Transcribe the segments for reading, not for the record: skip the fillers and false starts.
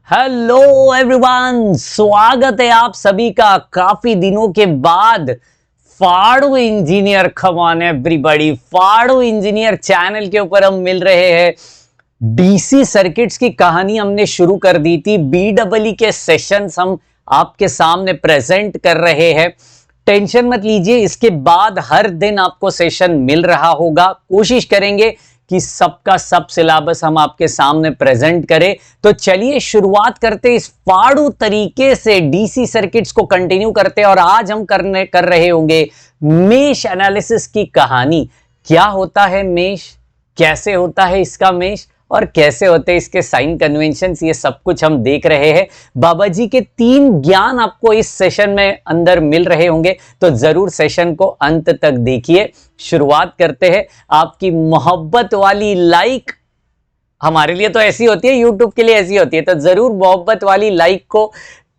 Hello everyone, स्वागत है आप सभी का काफी दिनों के बाद फाड़ू इंजीनियर। कम ऑन एवरीबॉडी, फाड़ू इंजीनियर चैनल के ऊपर हम मिल रहे हैं। डीसी सर्किट्स की कहानी हमने शुरू कर दी थी, बीडब्ल्यू के सेशंस हम आपके सामने प्रेजेंट कर रहे हैं। टेंशन मत लीजिए, इसके बाद हर दिन आपको सेशन मिल रहा होगा। कोशिश करेंगे कि सबका सब सिलेबस हम आपके सामने प्रेजेंट करें। तो चलिए शुरुआत करते इस फाड़ू तरीके से डीसी सर्किट्स को कंटिन्यू करते हैं। और आज हम कर रहे होंगे मेश एनालिसिस की कहानी। क्या होता है मेश, कैसे होता है इसका मेश, और कैसे होते हैं इसके साइन कन्वेंशंस, ये सब कुछ हम देख रहे हैं। बाबा जी के 3 ज्ञान आपको इस सेशन में अंदर मिल रहे होंगे, तो जरूर सेशन को अंत तक देखिए। शुरुआत करते हैं। आपकी मोहब्बत वाली लाइक हमारे लिए तो ऐसी होती है, यूट्यूब के लिए ऐसी होती है, तो जरूर मोहब्बत वाली लाइक को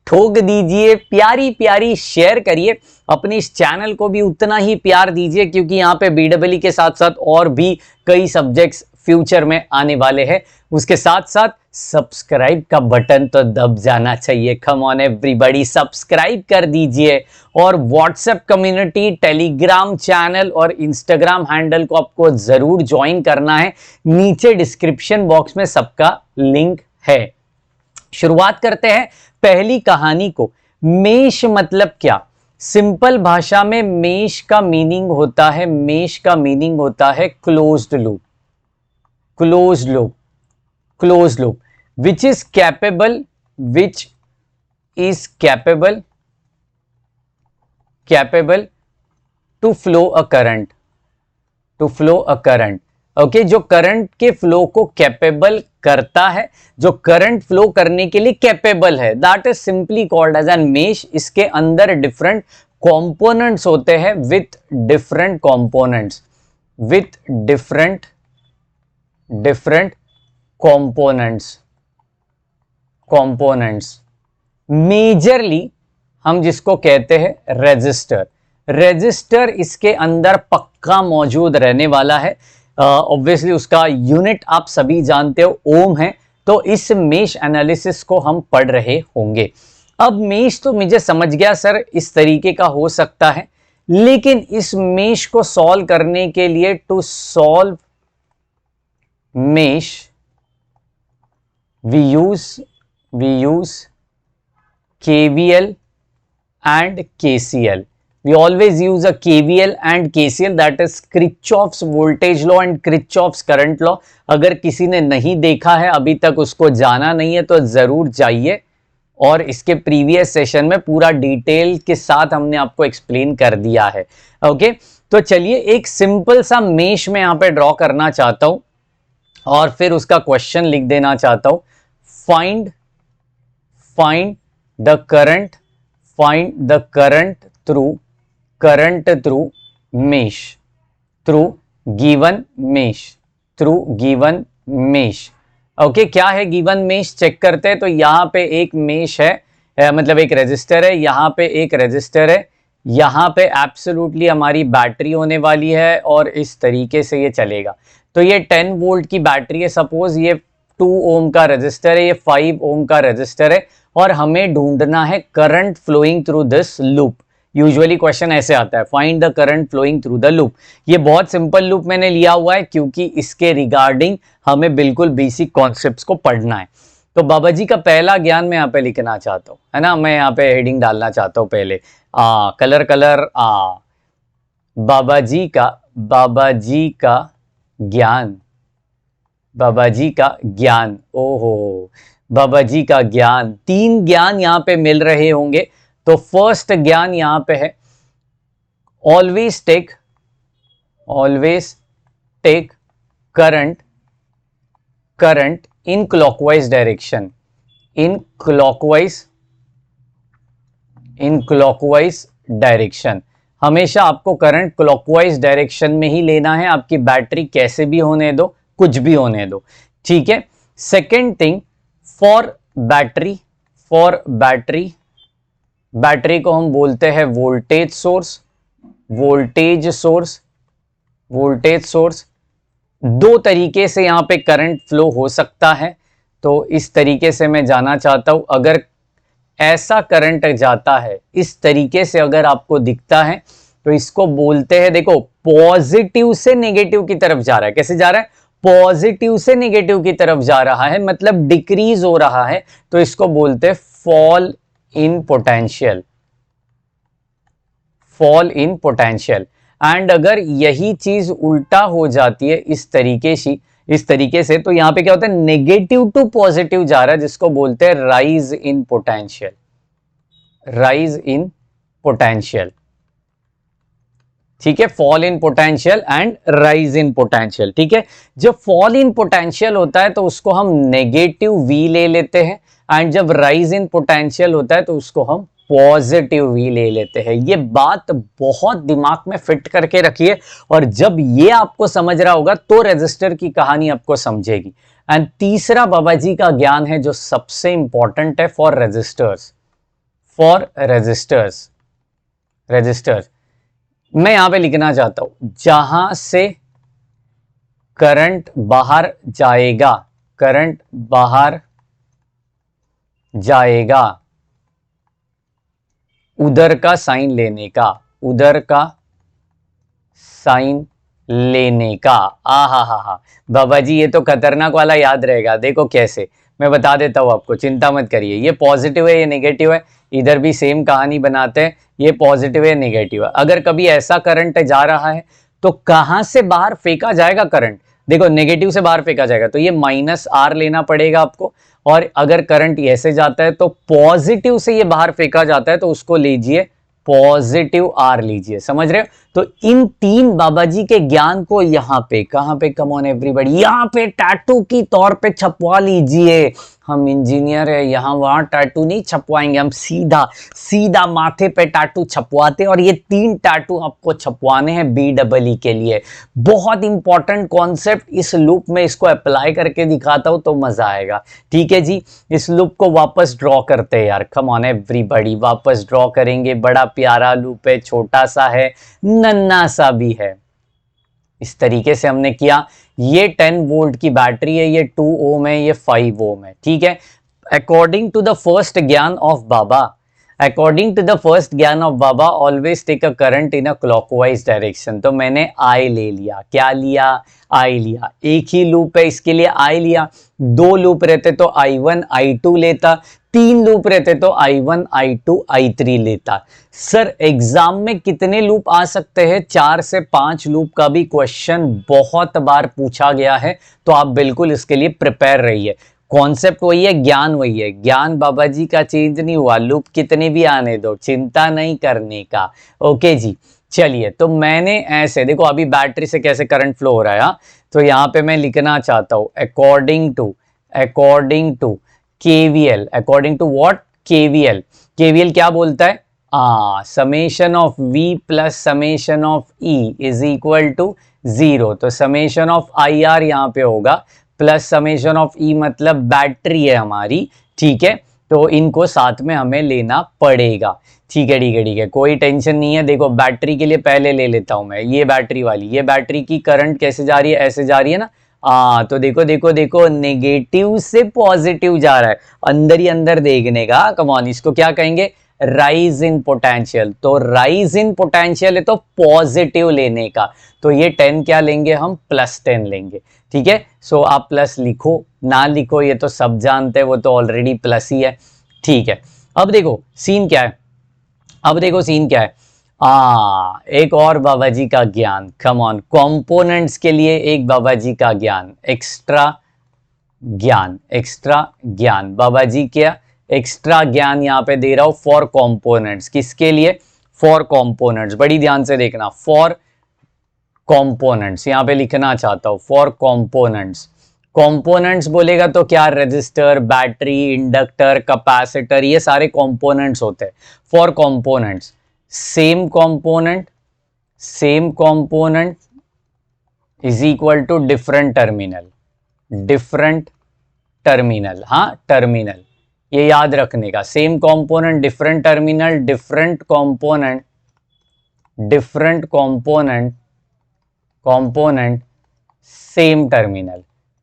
ठोक दीजिए, प्यारी प्यारी शेयर करिए। अपने इस चैनल को भी उतना ही प्यार दीजिए, क्योंकि यहाँ पे बीडब्ल्यू के साथ साथ और भी कई सब्जेक्ट्स फ्यूचर में आने वाले हैं। उसके साथ साथ सब्सक्राइब का बटन तो दब जाना चाहिए। कम ऑन एवरीबॉडी, सब्सक्राइब कर दीजिए। और व्हाट्सएप कम्युनिटी, टेलीग्राम चैनल और इंस्टाग्राम हैंडल को आपको जरूर ज्वाइन करना है। नीचे डिस्क्रिप्शन बॉक्स में सबका लिंक है। शुरुआत करते हैं पहली कहानी को। मेश मतलब क्या? सिंपल भाषा में मेश का मीनिंग होता है, मेश का मीनिंग होता है closed loop. Closed loop, closed loop which is capable to flow a current, okay, जो करंट के फ्लो को कैपेबल करता है, जो करंट फ्लो करने के लिए कैपेबल है, that is simply called as an mesh. इसके अंदर डिफरेंट कंपोनेंट्स होते हैं with different components, different components majorly हम जिसको कहते हैं रेजिस्टर इसके अंदर पक्का मौजूद रहने वाला है। ऑब्वियसली उसका यूनिट आप सभी जानते हो, ओम है। तो इस मेश एनालिसिस को हम पढ़ रहे होंगे। अब मेश तो मुझे समझ गया सर इस तरीके का हो सकता है, लेकिन इस मेश को सॉल्व करने के लिए, to solve mesh we use KVL and KCL. We always use a KVL and KCL, that is Kirchhoff's voltage law and Kirchhoff's current law. अगर किसी ने नहीं देखा है अभी तक, उसको जाना नहीं है, तो जरूर जाइए। और इसके प्रीवियस सेशन में पूरा डिटेल के साथ हमने आपको एक्सप्लेन कर दिया है। ओके, तो चलिए एक सिंपल सा मेश में यहां पे ड्रॉ करना चाहता हूं और फिर उसका क्वेश्चन लिख देना चाहता हूं। find the current through mesh, through given mesh। Okay, क्या है गिवन मेश, चेक करते हैं। तो यहां पे एक मेश है, मतलब एक रेजिस्टर है, यहां पे एक रेजिस्टर है, यहां पे एब्सोल्युटली हमारी बैटरी होने वाली है, और इस तरीके से ये चलेगा। तो ये 10 वोल्ट की बैटरी है, सपोज ये 2 ओम का रेजिस्टर है, ये 5 ओम का रेजिस्टर है, और हमें ढूंढना है current flowing through this loop. Usually question ऐसे आता है, find the current flowing through the loop. ये बहुत सिंपल लूप मैंने लिया हुआ है, क्योंकि इसके रिगार्डिंग हमें बिल्कुल बेसिक कॉन्सेप्ट्स को पढ़ना है। तो बाबा जी का पहला ज्ञान मैं यहाँ पे लिखना चाहता हूँ, है ना। मैं यहाँ पे हेडिंग डालना चाहता हूँ पहले, कलर बाबा जी का ज्ञान, ओहो, बाबा जी का ज्ञान। 3 ज्ञान यहां पे मिल रहे होंगे। तो फर्स्ट ज्ञान यहां पे है, always take current in clockwise direction. हमेशा आपको करंट क्लॉकवाइज डायरेक्शन में ही लेना है। आपकी बैटरी कैसे भी होने दो, कुछ भी होने दो, ठीक है। सेकेंड थिंग, फॉर बैटरी को हम बोलते हैं वोल्टेज सोर्स। 2 तरीके से यहां पे करंट फ्लो हो सकता है। तो इस तरीके से मैं जाना चाहता हूं। अगर ऐसा करंट जाता है इस तरीके से, अगर आपको दिखता है तो इसको बोलते हैं, देखो पॉजिटिव से नेगेटिव की तरफ जा रहा है। कैसे जा रहा है? पॉजिटिव से नेगेटिव की तरफ जा रहा है, मतलब डिक्रीज हो रहा है, तो इसको बोलते हैं fall in potential, fall in potential. And अगर यही चीज उल्टा हो जाती है इस तरीके से, तो यहां पे क्या होता है? नेगेटिव टू पॉजिटिव जा रहा है, जिसको बोलते हैं rise in potential, rise in potential. ठीक है, fall in potential and rise in potential. ठीक है, जब फॉल इन पोटेंशियल होता है तो उसको हम नेगेटिव वी ले लेते हैं, एंड जब राइज इन पोटेंशियल होता है तो उसको हम पॉजिटिव वी ले लेते हैं। ये बात बहुत दिमाग में फिट करके रखिए, और जब ये आपको समझ रहा होगा तो रेजिस्टर की कहानी आपको समझेगी। एंड तीसरा बाबा जी का ज्ञान है जो सबसे इंपॉर्टेंट है फॉर रेजिस्टर्स, रेजिस्टर्स मैं यहां पे लिखना चाहता हूं, जहां से करंट बाहर जाएगा, करंट बाहर जाएगा, उधर का साइन लेने का, उधर का साइन लेने का। हा बाबा जी, ये तो खतरनाक वाला याद रहेगा। देखो कैसे, मैं बता देता हूं आपको, चिंता मत करिए। ये पॉजिटिव है, ये नेगेटिव है, इधर भी सेम कहानी बनाते हैं। ये पॉजिटिव है, नेगेटिव है। अगर कभी ऐसा करंट जा रहा है तो कहां से बाहर फेंका जाएगा करंट? देखो नेगेटिव से बाहर फेंका जाएगा, तो ये -R लेना पड़ेगा आपको। और अगर करंट ऐसे जाता है तो पॉजिटिव से ये बाहर फेंका जाता है, तो उसको लीजिए पॉजिटिव R लीजिए। समझ रहे हो? तो इन तीन बाबा जी के ज्ञान को यहाँ पे, कहां पे, कम ऑन एवरीबॉडी, यहाँ पे टैटू की तौर पे छपवा लीजिए। हम इंजीनियर है, यहाँ वहां टैटू नहीं छपवाएंगे, हम सीधा सीधा माथे पे टैटू छपवाते हैं। और ये 3 टैटू आपको छपवाने हैं BEE के लिए। बहुत इंपॉर्टेंट कॉन्सेप्ट, इस लूप में इसको अप्लाई करके दिखाता हूं तो मजा आएगा। ठीक है जी, इस लूप को वापस ड्रॉ करते हैं यार, कम ऑन एवरीबॉडी, वापस ड्रॉ करेंगे। बड़ा प्यारा लूप है, छोटा सा है, नन्ना सा भी है। इस तरीके से हमने किया। ये 10 वोल्ट की बैटरी है, ये 2 ओम है, ये 5 ओम है। ठीक है, according to the first gyan of Baba, according to the first gyan of Baba, always take a current in a clockwise direction. तो मैंने I ले लिया। क्या लिया? I लिया। एक ही लूप है, इसके लिए I लिया। 2 लूप रहते तो I1 I2 लेता, 3 लूप रहते तो I1 I2 I3 लेता। सर एग्जाम में कितने लूप आ सकते हैं? 4 से 5 लूप का भी क्वेश्चन बहुत बार पूछा गया है, तो आप बिल्कुल इसके लिए प्रिपेयर रहिए। कॉन्सेप्ट वही है, ज्ञान वही है, ज्ञान बाबा जी का चेंज नहीं हुआ। लूप कितने भी आने दो, चिंता नहीं करने का। ओके जी, चलिए। तो मैंने ऐसे, देखो अभी बैटरी से कैसे करंट फ्लो हो रहा है। तो यहाँ पे मैं लिखना चाहता हूं according to KVL, according to what? KVL क्या बोलता है? Summation of V plus summation of E is equal to 0। तो समेशन ऑफ IR यहाँ पे होगा, प्लस समेशन ऑफ E, मतलब बैटरी है हमारी। ठीक है, तो इनको साथ में हमें लेना पड़ेगा। ठीक है, कोई टेंशन नहीं है। देखो बैटरी के लिए पहले ले लेता हूं मैं, ये बैटरी वाली, ये बैटरी की करंट कैसे जा रही है? ऐसे जा रही है ना। तो देखो नेगेटिव से पॉजिटिव जा रहा है, अंदर ही अंदर देखने का। कम ऑन, इसको क्या कहेंगे? Rise in potential. तो राइज इन पोटेंशियल है तो पॉजिटिव लेने का। तो ये 10 क्या लेंगे हम? +10 लेंगे। ठीक है, सो आप प्लस लिखो ना लिखो ये तो सब जानते हैं, वो तो ऑलरेडी प्लस ही है। ठीक है, अब देखो सीन क्या है, एक और बाबा जी का ज्ञान। कम ऑन, कंपोनेंट्स के लिए एक बाबा जी का ज्ञान, एक्स्ट्रा ज्ञान बाबा जी क्या एक्स्ट्रा ज्ञान यहाँ पे दे रहा हूं फॉर कंपोनेंट्स। किसके लिए? For components. बड़ी ध्यान से देखना, फॉर कंपोनेंट्स यहां पे लिखना चाहता हूं, फॉर कंपोनेंट्स बोलेगा तो क्या? रजिस्टर, बैटरी, इंडक्टर, कैपेसिटर, ये सारे कंपोनेंट्स होते हैं। For components, same component is equal to different terminal. हाँ, टर्मिनल ये याद रखने का। Same component, different terminal, different component same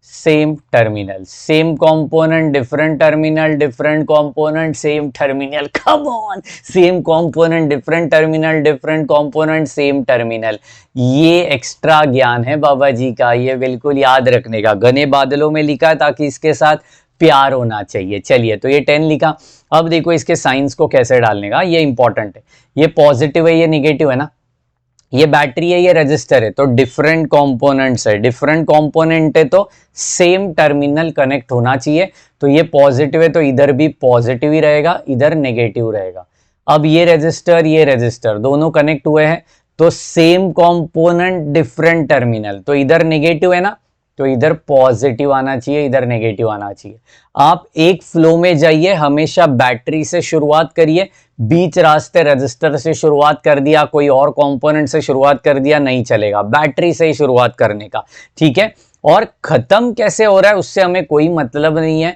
same terminal, same component different terminal, different component same terminal, come on, same component different terminal, different component same terminal. ये extra ज्ञान है बाबा जी का, ये बिल्कुल याद रखने का। घने बादलों में लिखा ताकि इसके साथ प्यार होना चाहिए। चलिए, तो ये 10 लिखा। अब देखो इसके साइंस को कैसे डालने का, ये इंपॉर्टेंट है। ये पॉजिटिव है, ये निगेटिव है ना, ये बैटरी है, ये रजिस्टर है, तो डिफरेंट कंपोनेंट्स है, डिफरेंट कंपोनेंट है तो सेम टर्मिनल कनेक्ट होना चाहिए। तो ये पॉजिटिव है तो इधर भी पॉजिटिव ही रहेगा, इधर नेगेटिव रहेगा। अब ये रजिस्टर दोनों कनेक्ट हुए हैं तो सेम कंपोनेंट डिफरेंट टर्मिनल, तो इधर नेगेटिव है ना, तो इधर पॉजिटिव आना चाहिए, इधर नेगेटिव आना चाहिए। आप एक फ्लो में जाइए, हमेशा बैटरी से शुरुआत करिए, बीच रास्ते रजिस्टर से शुरुआत कर दिया, कोई और कंपोनेंट से शुरुआत कर दिया, नहीं चलेगा, बैटरी से ही शुरुआत करने का, ठीक है। और खत्म कैसे हो रहा है उससे हमें कोई मतलब नहीं है,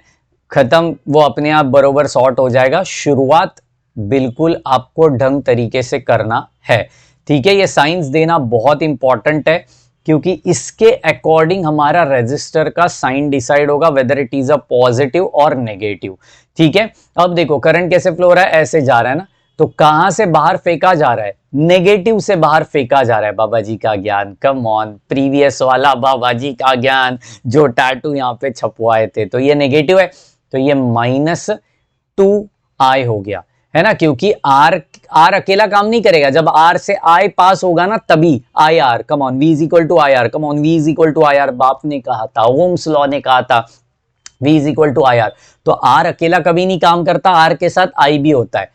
खत्म वो अपने आप बरोबर सॉर्ट हो जाएगा। शुरुआत बिल्कुल आपको ढंग तरीके से करना है, ठीक है। ये साइंस देना बहुत इंपॉर्टेंट है क्योंकि इसके अकॉर्डिंग हमारा रजिस्टर का साइन डिसाइड होगा whether it is a positive और नेगेटिव, ठीक है। अब देखो करंट कैसे फ्लो हो रहा है, ऐसे जा रहा है ना, तो कहां से बाहर फेंका जा रहा है, नेगेटिव से बाहर फेंका जा रहा है। बाबा जी का ज्ञान, कम ऑन, प्रीवियस वाला बाबा जी का ज्ञान जो टैटू यहाँ पे छपवाए थे। तो ये नेगेटिव है तो ये -2i हो गया, है ना, क्योंकि आर अकेला काम नहीं करेगा। जब आर से आई पास होगा ना तभी I R, come on, v is equal to I R, come on, v is equal to I R, बाप ने कहा था, ओम्स लॉ ने कहा था v is equal to I R. तो आर अकेला कभी नहीं काम करता, आर के साथ आई भी होता है।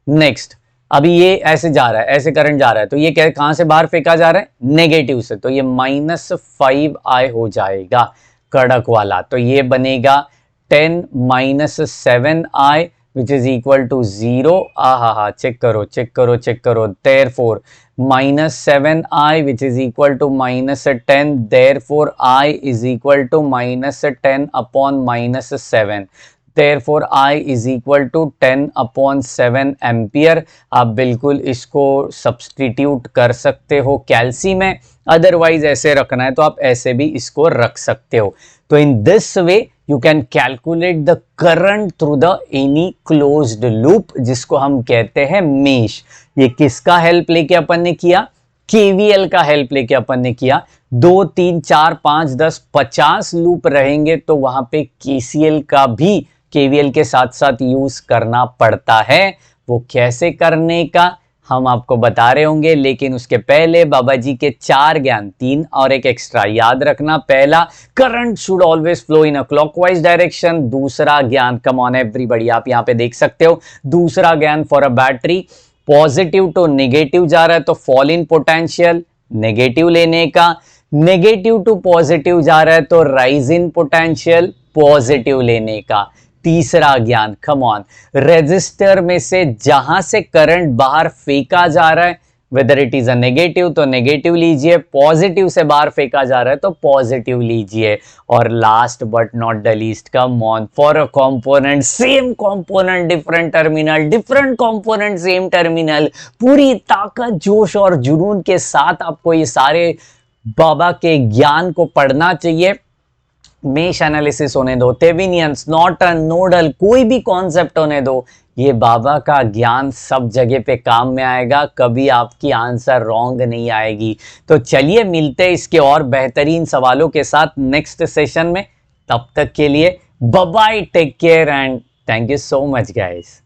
नेक्स्ट, अभी ये ऐसे जा रहा है, ऐसे करंट जा रहा है, तो ये कहां से बाहर फेंका जा रहा है, नेगेटिव से, तो ये -5i हो जाएगा कड़क वाला। तो ये बनेगा 10 - 7i which is equal to 0। Check करो, therefore -7i which is equal to -10, therefore i is equal to -10 upon -7, therefore i is equal to 10 upon 7 ampere. आप बिल्कुल इसको सब्सटीट्यूट कर सकते हो कैल्सी में, अदरवाइज ऐसे रखना है तो आप ऐसे भी इसको रख सकते हो। तो in this way you can calculate the current through the any closed loop, जिसको हम कहते हैं मेश। ये किसका हेल्प लेके अपन ने किया, केवीएल का हेल्प लेके अपन ने किया। 2 3 4 5 10 50 लूप रहेंगे तो वहां पे केसीएल का भी केवीएल के साथ साथ यूज करना पड़ता है। वो कैसे करने का हम आपको बता रहे होंगे, लेकिन उसके पहले बाबा जी के 4 ज्ञान, 3 और एक एक्स्ट्रा याद रखना। पहला, current should always flow in a clockwise direction. दूसरा ज्ञान, कम ऑन एवरीबॉडी, आप यहां पे देख सकते हो, दूसरा ज्ञान for a battery, positive to negative जा रहा है तो फॉल इन पोटेंशियल नेगेटिव लेने का, नेगेटिव टू पॉजिटिव जा रहा है तो राइज इन पोटेंशियल पॉजिटिव लेने का। तीसरा ज्ञान, कम ऑन, रेजिस्टर में से जहां से करंट बाहर फेंका जा रहा है whether it is a negative तो नेगेटिव लीजिए, पॉजिटिव से बाहर फेंका जा रहा है तो पॉजिटिव लीजिए। और last but not the least, come on, for a component same component different terminal, different component same terminal. पूरी ताकत, जोश और जुनून के साथ आपको ये सारे बाबा के ज्ञान को पढ़ना चाहिए। मेश एनालिसिस होने दो, थेवेनियंस, नॉर्टन, नोडल, कोई भी कॉन्सेप्ट होने दो, ये बाबा का ज्ञान सब जगह पे काम में आएगा, कभी आपकी आंसर रॉन्ग नहीं आएगी। तो चलिए मिलते हैं इसके और बेहतरीन सवालों के साथ नेक्स्ट सेशन में। तब तक के लिए bye bye, take care and thank you so much guys.